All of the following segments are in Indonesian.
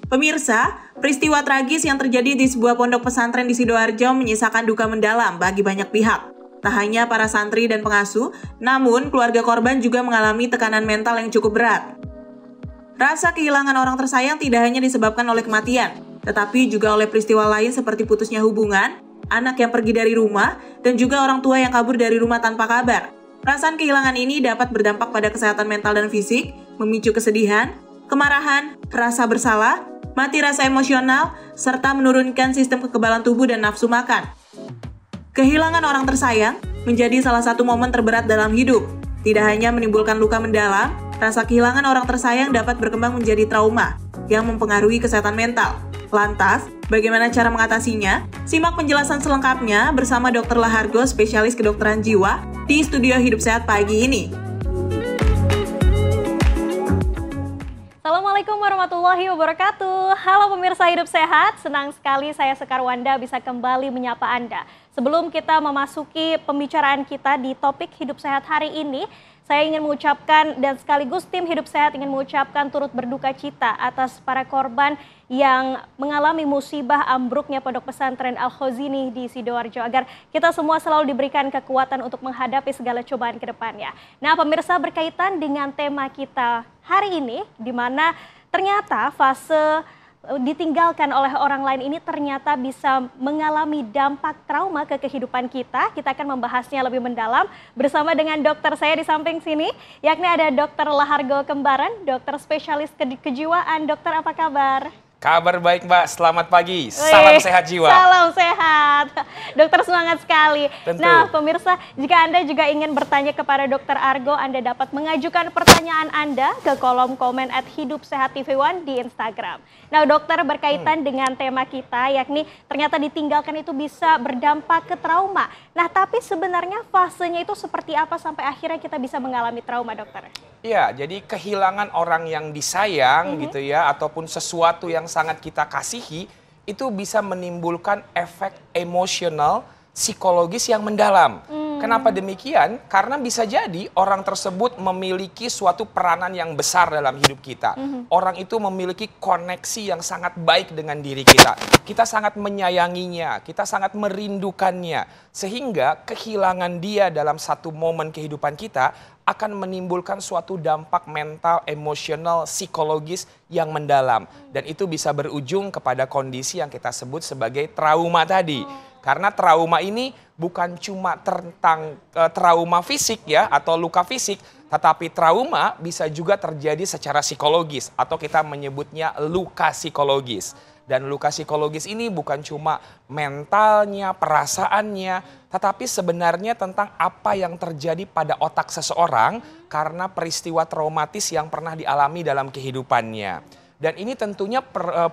Pemirsa, peristiwa tragis yang terjadi di sebuah pondok pesantren di Sidoarjo menyisakan duka mendalam bagi banyak pihak. Tak hanya para santri dan pengasuh, namun keluarga korban juga mengalami tekanan mental yang cukup berat. Rasa kehilangan orang tersayang tidak hanya disebabkan oleh kematian, tetapi juga oleh peristiwa lain seperti putusnya hubungan, anak yang pergi dari rumah, dan juga orang tua yang kabur dari rumah tanpa kabar. Perasaan kehilangan ini dapat berdampak pada kesehatan mental dan fisik, memicu kesedihan, kemarahan, rasa bersalah, mati rasa emosional, serta menurunkan sistem kekebalan tubuh dan nafsu makan. Kehilangan orang tersayang menjadi salah satu momen terberat dalam hidup. Tidak hanya menimbulkan luka mendalam, rasa kehilangan orang tersayang dapat berkembang menjadi trauma yang mempengaruhi kesehatan mental. Lantas, bagaimana cara mengatasinya? Simak penjelasan selengkapnya bersama Dr. Lahargo, spesialis kedokteran jiwa, di Studio Hidup Sehat pagi ini. Assalamualaikum warahmatullahi wabarakatuh. Halo pemirsa Hidup Sehat, senang sekali saya Sekar Wanda bisa kembali menyapa Anda. Sebelum kita memasuki pembicaraan kita di topik Hidup Sehat hari ini, saya ingin mengucapkan dan sekaligus tim Hidup Sehat ingin mengucapkan turut berduka cita atas para korban yang mengalami musibah ambruknya Pondok Pesantren Al-Khozini di Sidoarjo, agar kita semua selalu diberikan kekuatan untuk menghadapi segala cobaan ke depannya. Nah, pemirsa, berkaitan dengan tema kita hari ini, di mana ternyata fase ditinggalkan oleh orang lain ini ternyata bisa mengalami dampak trauma ke kehidupan kita. Kita akan membahasnya lebih mendalam bersama dengan dokter saya di samping sini, yakni ada Dr. Lahargo Kembaran, dokter spesialis kejiwaan. Dokter, apa kabar? Kabar baik Mbak, selamat pagi, salam sehat jiwa. Salam sehat, dokter semangat sekali. Tentu. Nah pemirsa, jika Anda juga ingin bertanya kepada Dokter Argo, Anda dapat mengajukan pertanyaan Anda ke kolom komen @hidupsehat.tv1 di Instagram. Nah dokter, berkaitan dengan tema kita, yakni ternyata ditinggalkan itu bisa berdampak ke trauma. Nah tapi sebenarnya fasenya itu seperti apa sampai akhirnya kita bisa mengalami trauma, dokter? Iya, jadi kehilangan orang yang disayang gitu ya, ataupun sesuatu yang sangat kita kasihi, itu bisa menimbulkan efek emosional, psikologis yang mendalam. Kenapa demikian? Karena bisa jadi orang tersebut memiliki suatu peranan yang besar dalam hidup kita. Orang itu memiliki koneksi yang sangat baik dengan diri kita. Kita sangat menyayanginya, kita sangat merindukannya. Sehingga kehilangan dia dalam satu momen kehidupan kita akan menimbulkan suatu dampak mental, emosional, psikologis yang mendalam. Dan itu bisa berujung kepada kondisi yang kita sebut sebagai trauma tadi. Karena trauma ini bukan cuma tentang trauma fisik ya, atau luka fisik, tetapi trauma bisa juga terjadi secara psikologis, atau kita menyebutnya luka psikologis. Dan luka psikologis ini bukan cuma mentalnya, perasaannya, tetapi sebenarnya tentang apa yang terjadi pada otak seseorang karena peristiwa traumatis yang pernah dialami dalam kehidupannya. Dan ini tentunya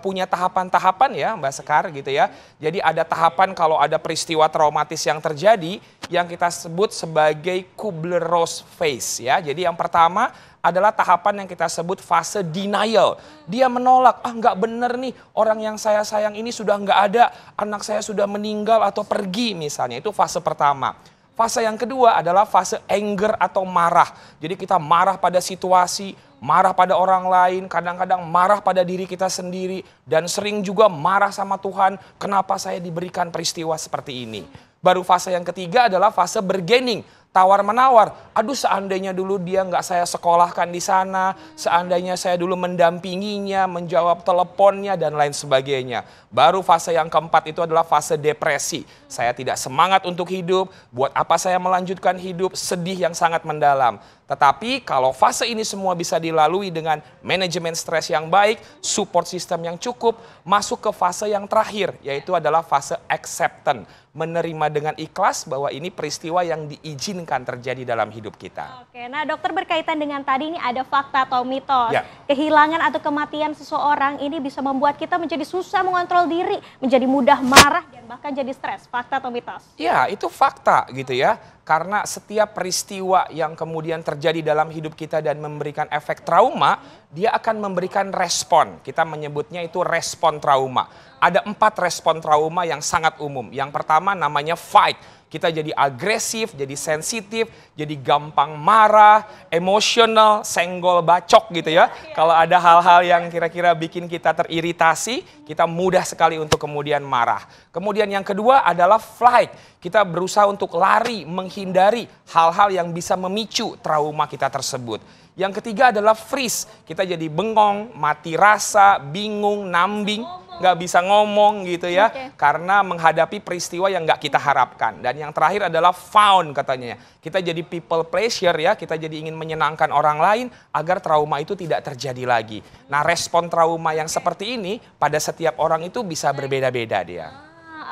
punya tahapan-tahapan ya Mbak Sekar gitu ya. Jadi ada tahapan kalau ada peristiwa traumatis yang terjadi yang kita sebut sebagai Kubler-Ross phase ya. Jadi yang pertama adalah tahapan yang kita sebut fase denial. Dia menolak, nggak bener nih, orang yang saya sayang ini sudah nggak ada, anak saya sudah meninggal atau pergi misalnya. Itu fase pertama. Fase yang kedua adalah fase anger atau marah. Jadi kita marah pada situasi, marah pada orang lain, kadang-kadang marah pada diri kita sendiri, dan sering juga marah sama Tuhan, kenapa saya diberikan peristiwa seperti ini. Baru fase yang ketiga adalah fase bargaining, tawar-menawar. Aduh, seandainya dulu dia nggak saya sekolahkan di sana, seandainya saya dulu mendampinginya, menjawab teleponnya, dan lain sebagainya. Baru fase yang keempat itu adalah fase depresi. Saya tidak semangat untuk hidup, buat apa saya melanjutkan hidup, sedih yang sangat mendalam. Tetapi kalau fase ini semua bisa dilalui dengan manajemen stres yang baik, support system yang cukup, masuk ke fase yang terakhir, yaitu adalah fase acceptance. Menerima dengan ikhlas bahwa ini peristiwa yang diizinkan terjadi dalam hidup kita. Oke, nah dokter, berkaitan dengan tadi ini ada fakta atau mitos. Ya. Kehilangan atau kematian seseorang ini bisa membuat kita menjadi susah mengontrol diri, menjadi mudah marah, dan bahkan jadi stres. Fakta atau mitos? Ya, itu fakta gitu ya. Karena setiap peristiwa yang kemudian terjadi dalam hidup kita dan memberikan efek trauma, dia akan memberikan respon. Kita menyebutnya itu respon trauma. Ada 4 respon trauma yang sangat umum. Yang pertama namanya fight. kita jadi agresif, jadi sensitif, jadi gampang marah, emosional, senggol bacok gitu ya. Kalau ada hal-hal yang kira-kira bikin kita teriritasi, kita mudah sekali untuk kemudian marah. Kemudian yang kedua adalah flight. Kita berusaha untuk lari, menghindari hal-hal yang bisa memicu trauma kita tersebut. Yang ketiga adalah freeze. Kita jadi bengong, mati rasa, bingung, nambing, nggak bisa ngomong gitu ya. Karena menghadapi peristiwa yang nggak kita harapkan. Dan yang terakhir adalah fawn katanya. Kita jadi people pleasure ya, kita jadi ingin menyenangkan orang lain agar trauma itu tidak terjadi lagi. Nah, respon trauma yang seperti ini pada setiap orang itu bisa berbeda-beda dia.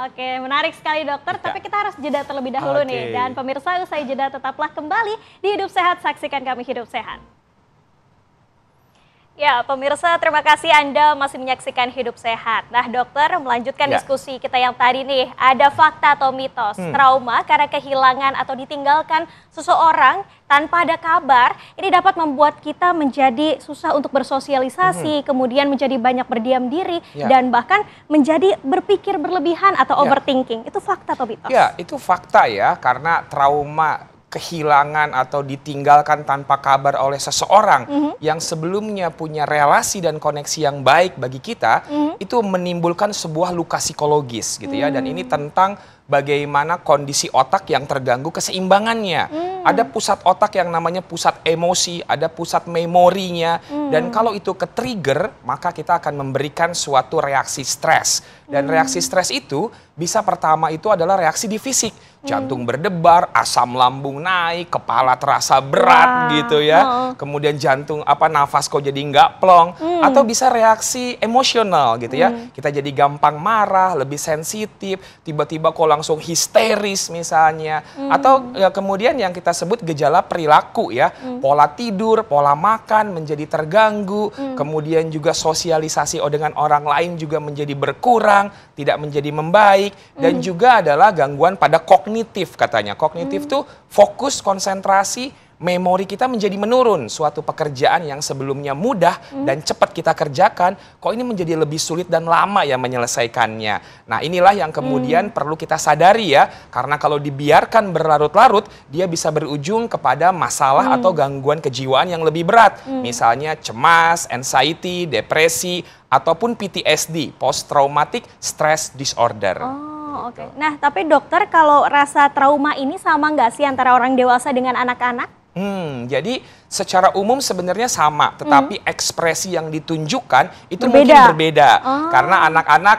Oke, menarik sekali dokter, tapi kita harus jeda terlebih dahulu nih. Dan pemirsa, usai jeda tetaplah kembali di Hidup Sehat, saksikan kami Hidup Sehat. Ya, pemirsa, terima kasih Anda masih menyaksikan Hidup Sehat. Nah, dokter, melanjutkan diskusi kita yang tadi nih, ada fakta atau mitos trauma karena kehilangan atau ditinggalkan seseorang tanpa ada kabar, ini dapat membuat kita menjadi susah untuk bersosialisasi, kemudian menjadi banyak berdiam diri, dan bahkan menjadi berpikir berlebihan atau overthinking. Itu fakta atau mitos? Ya, itu fakta ya, karena trauma kehilangan atau ditinggalkan tanpa kabar oleh seseorang yang sebelumnya punya relasi dan koneksi yang baik bagi kita, itu menimbulkan sebuah luka psikologis gitu ya. Dan ini tentang bagaimana kondisi otak yang terganggu keseimbangannya. Ada pusat otak yang namanya pusat emosi, ada pusat memorinya, dan kalau itu ke-trigger, maka kita akan memberikan suatu reaksi stres. Dan reaksi stres itu bisa pertama itu adalah reaksi di fisik. Jantung berdebar, asam lambung naik, kepala terasa berat gitu ya. Kemudian nafas kok jadi nggak plong. Atau bisa reaksi emosional gitu ya. Kita jadi gampang marah, lebih sensitif, tiba-tiba kok langsung histeris misalnya. Atau ya, kemudian yang kita sebut gejala perilaku ya. Pola tidur, pola makan menjadi terganggu. Kemudian juga sosialisasi dengan orang lain juga menjadi berkurang, tidak menjadi membaik. Dan juga adalah gangguan pada kognitif katanya. Kognitif tuh fokus, konsentrasi, memori kita menjadi menurun. Suatu pekerjaan yang sebelumnya mudah dan cepat kita kerjakan, kok ini menjadi lebih sulit dan lama ya menyelesaikannya. Nah, inilah yang kemudian perlu kita sadari ya, karena kalau dibiarkan berlarut-larut, dia bisa berujung kepada masalah atau gangguan kejiwaan yang lebih berat. Misalnya cemas, anxiety, depresi, ataupun PTSD, Post Traumatic Stress Disorder. Oke. Nah, tapi dokter, kalau rasa trauma ini sama nggak sih antara orang dewasa dengan anak-anak? Jadi secara umum sebenarnya sama, tetapi ekspresi yang ditunjukkan itu mungkin berbeda. Karena anak-anak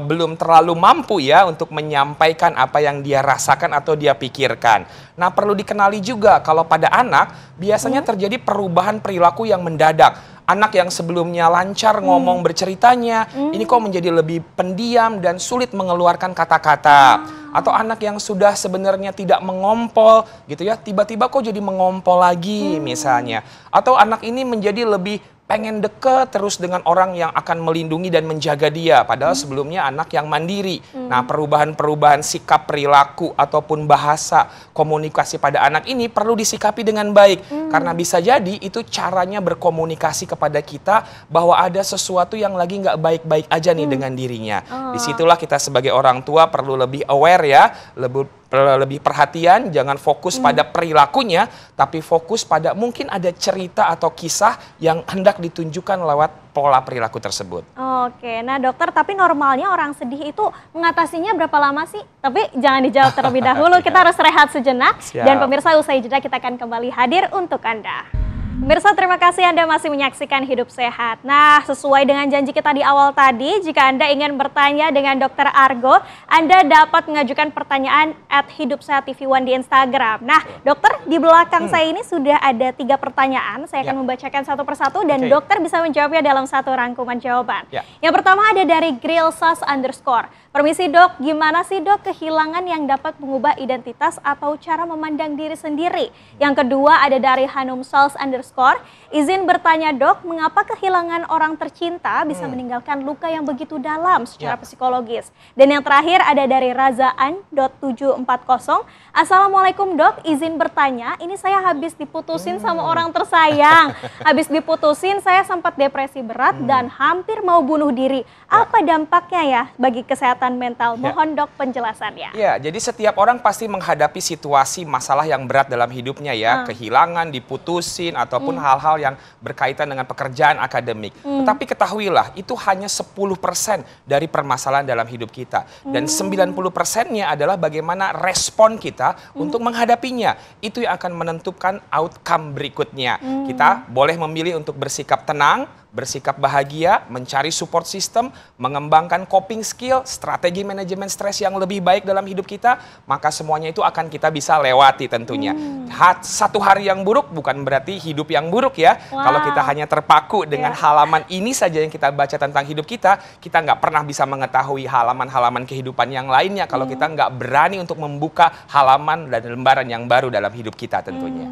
belum terlalu mampu ya untuk menyampaikan apa yang dia rasakan atau dia pikirkan. Nah, perlu dikenali juga kalau pada anak biasanya terjadi perubahan perilaku yang mendadak. Anak yang sebelumnya lancar ngomong berceritanya, ini kok menjadi lebih pendiam dan sulit mengeluarkan kata-kata. Atau anak yang sudah sebenarnya tidak mengompol gitu ya, tiba-tiba kok jadi mengompol lagi misalnya. Atau anak ini menjadi lebih pengen deket terus dengan orang yang akan melindungi dan menjaga dia. Padahal sebelumnya anak yang mandiri. Nah, perubahan-perubahan sikap perilaku ataupun bahasa komunikasi pada anak ini perlu disikapi dengan baik. Karena bisa jadi itu caranya berkomunikasi kepada kita bahwa ada sesuatu yang lagi nggak baik-baik aja nih dengan dirinya. Disitulah kita sebagai orang tua perlu lebih aware ya, lebih perhatian, jangan fokus pada perilakunya, tapi fokus pada mungkin ada cerita atau kisah yang hendak ditunjukkan lewat pola perilaku tersebut. Oke, nah dokter, tapi normalnya orang sedih itu mengatasinya berapa lama sih? Tapi jangan dijawab terlebih dahulu, kita harus rehat sejenak. Dan pemirsa, usai jeda kita akan kembali hadir untuk Anda. Pemirsa, terima kasih Anda masih menyaksikan Hidup Sehat. Nah, sesuai dengan janji kita di awal tadi, jika Anda ingin bertanya dengan Dr. Argo, Anda dapat mengajukan pertanyaan @hidupsehat.tv1 di Instagram. Nah, dokter, di belakang saya ini sudah ada 3 pertanyaan. Saya akan membacakan satu persatu dan dokter bisa menjawabnya dalam satu rangkuman jawaban. Yang pertama ada dari Grillsas_. Permisi dok, gimana sih dok kehilangan yang dapat mengubah identitas atau cara memandang diri sendiri? Yang kedua ada dari Hanum_. Izin bertanya dok, mengapa kehilangan orang tercinta bisa meninggalkan luka yang begitu dalam secara psikologis? Dan yang terakhir ada dari Razaan.740. Assalamualaikum dok, izin bertanya, ini saya habis diputusin sama orang tersayang. Habis diputusin saya sempat depresi berat dan hampir mau bunuh diri. Apa dampaknya ya bagi kesehatan mental? Mohon dok penjelasannya. Ya, jadi setiap orang pasti menghadapi situasi masalah yang berat dalam hidupnya ya. Kehilangan, diputusin, ataupun hal-hal yang berkaitan dengan pekerjaan akademik. Tetapi ketahuilah, itu hanya 10% dari permasalahan dalam hidup kita. Dan 90%-nya adalah bagaimana respon kita untuk menghadapinya. Itu yang akan menentukan outcome berikutnya. Kita boleh memilih untuk bersikap tenang, bersikap bahagia, mencari support system, mengembangkan coping skill, strategi manajemen stres yang lebih baik dalam hidup kita, maka semuanya itu akan kita bisa lewati tentunya. Satu hari yang buruk bukan berarti hidup yang buruk ya. Kalau kita hanya terpaku dengan halaman ini saja yang kita baca tentang hidup kita nggak pernah bisa mengetahui halaman-halaman kehidupan yang lainnya kalau kita nggak berani untuk membuka halaman dan lembaran yang baru dalam hidup kita tentunya.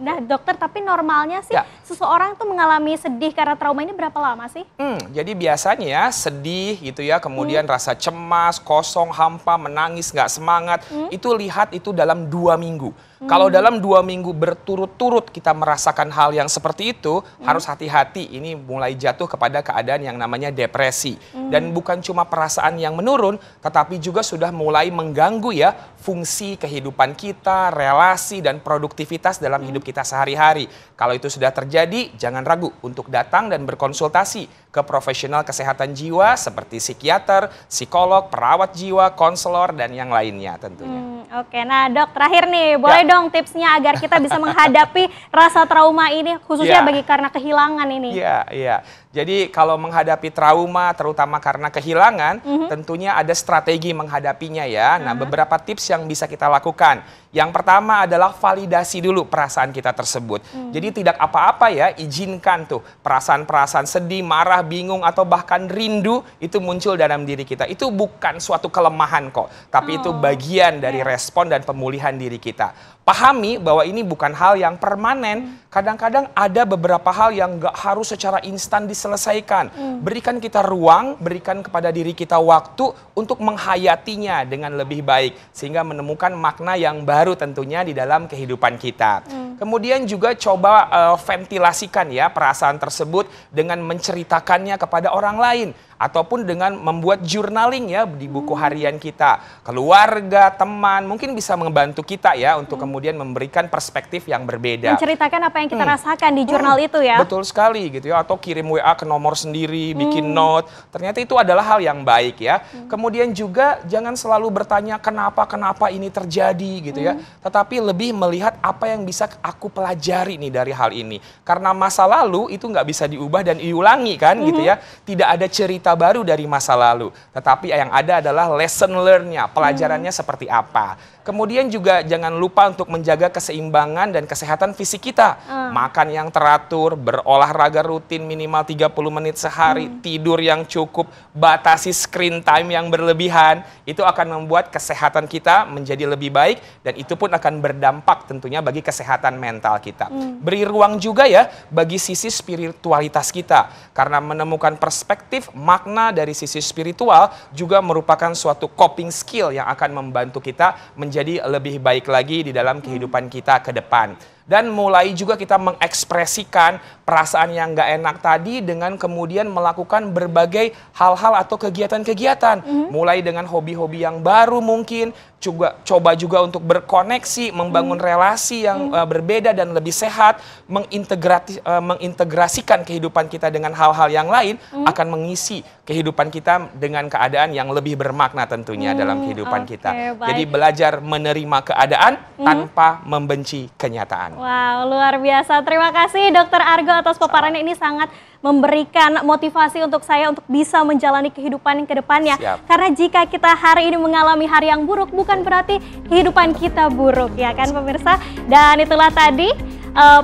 Nah dokter, tapi normalnya sih seseorang tuh mengalami sedih karena trauma ini berapa lama sih? Jadi biasanya sedih gitu ya, kemudian rasa cemas, kosong, hampa, menangis, nggak semangat, itu lihat itu dalam 2 minggu. Kalau dalam 2 minggu berturut-turut kita merasakan hal yang seperti itu, harus hati-hati, ini mulai jatuh kepada keadaan yang namanya depresi. Dan bukan cuma perasaan yang menurun, tetapi juga sudah mulai mengganggu ya fungsi kehidupan kita, relasi, dan produktivitas dalam hidup kita sehari-hari. Kalau itu sudah terjadi, jangan ragu untuk datang dan berkonsultasi ke profesional kesehatan jiwa seperti psikiater, psikolog, perawat jiwa, konselor, dan yang lainnya tentunya. Oke, nah dok, terakhir nih, boleh dong tipsnya agar kita bisa menghadapi rasa trauma ini, khususnya bagi karena kehilangan ini. Iya. Jadi kalau menghadapi trauma, terutama karena kehilangan, tentunya ada strategi menghadapinya ya. Nah, beberapa tips yang bisa kita lakukan. Yang pertama adalah validasi dulu perasaan kita tersebut. Jadi tidak apa-apa ya, izinkan tuh perasaan-perasaan sedih, marah, bingung, atau bahkan rindu itu muncul dalam diri kita. Itu bukan suatu kelemahan kok, tapi itu bagian dari respon dan pemulihan diri kita. Pahami bahwa ini bukan hal yang permanen. Kadang-kadang ada beberapa hal yang gak harus secara instan diselesaikan. Berikan kita ruang, berikan kepada diri kita waktu untuk menghayatinya dengan lebih baik. Sehingga menemukan makna yang baru tentunya di dalam kehidupan kita. Kemudian juga coba ventilasikan ya perasaan tersebut dengan menceritakannya kepada orang lain. Ataupun dengan membuat journaling ya di buku harian kita. Keluarga, teman, mungkin bisa membantu kita ya untuk kemudian memberikan perspektif yang berbeda. Menceritakan apa yang kita rasakan di jurnal itu ya. Betul sekali gitu ya. Atau kirim WA ke nomor sendiri, bikin note. Ternyata itu adalah hal yang baik ya. Kemudian juga jangan selalu bertanya kenapa ini terjadi gitu ya. Tetapi lebih melihat apa yang bisa aku pelajari nih dari hal ini. Karena masa lalu itu nggak bisa diubah dan diulangi kan gitu ya. Tidak ada cerita baru dari masa lalu, tetapi yang ada adalah lesson learn-nya, pelajarannya seperti apa. Kemudian juga jangan lupa untuk menjaga keseimbangan dan kesehatan fisik kita. Makan yang teratur, berolahraga rutin minimal 30 menit sehari, tidur yang cukup, batasi screen time yang berlebihan. Itu akan membuat kesehatan kita menjadi lebih baik dan itu pun akan berdampak tentunya bagi kesehatan mental kita. Beri ruang juga ya bagi sisi spiritualitas kita. Karena menemukan perspektif, makna dari sisi spiritual juga merupakan suatu coping skill yang akan membantu kita menjadi lebih baik lagi di dalam kehidupan kita ke depan. Dan mulai juga kita mengekspresikan perasaan yang nggak enak tadi dengan kemudian melakukan berbagai hal-hal atau kegiatan-kegiatan. Mulai dengan hobi-hobi yang baru mungkin, coba juga untuk berkoneksi, membangun relasi yang berbeda dan lebih sehat, mengintegrasikan kehidupan kita dengan hal-hal yang lain, akan mengisi kehidupan kita dengan keadaan yang lebih bermakna tentunya dalam kehidupan kita. Jadi belajar menerima keadaan tanpa membenci kenyataan. Wow, luar biasa. Terima kasih Dr. Argo atas paparannya. Ini sangat memberikan motivasi untuk saya untuk bisa menjalani kehidupan yang ke depannya. Karena jika kita hari ini mengalami hari yang buruk, bukan berarti kehidupan kita buruk, ya kan pemirsa? Dan itulah tadi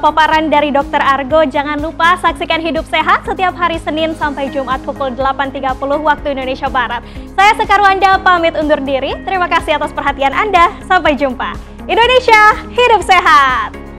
paparan dari Dr. Argo. Jangan lupa saksikan Hidup Sehat setiap hari Senin sampai Jumat pukul 8.30 waktu Indonesia Barat. Saya Sekar Wanda pamit undur diri. Terima kasih atas perhatian Anda. Sampai jumpa. Indonesia, hidup sehat!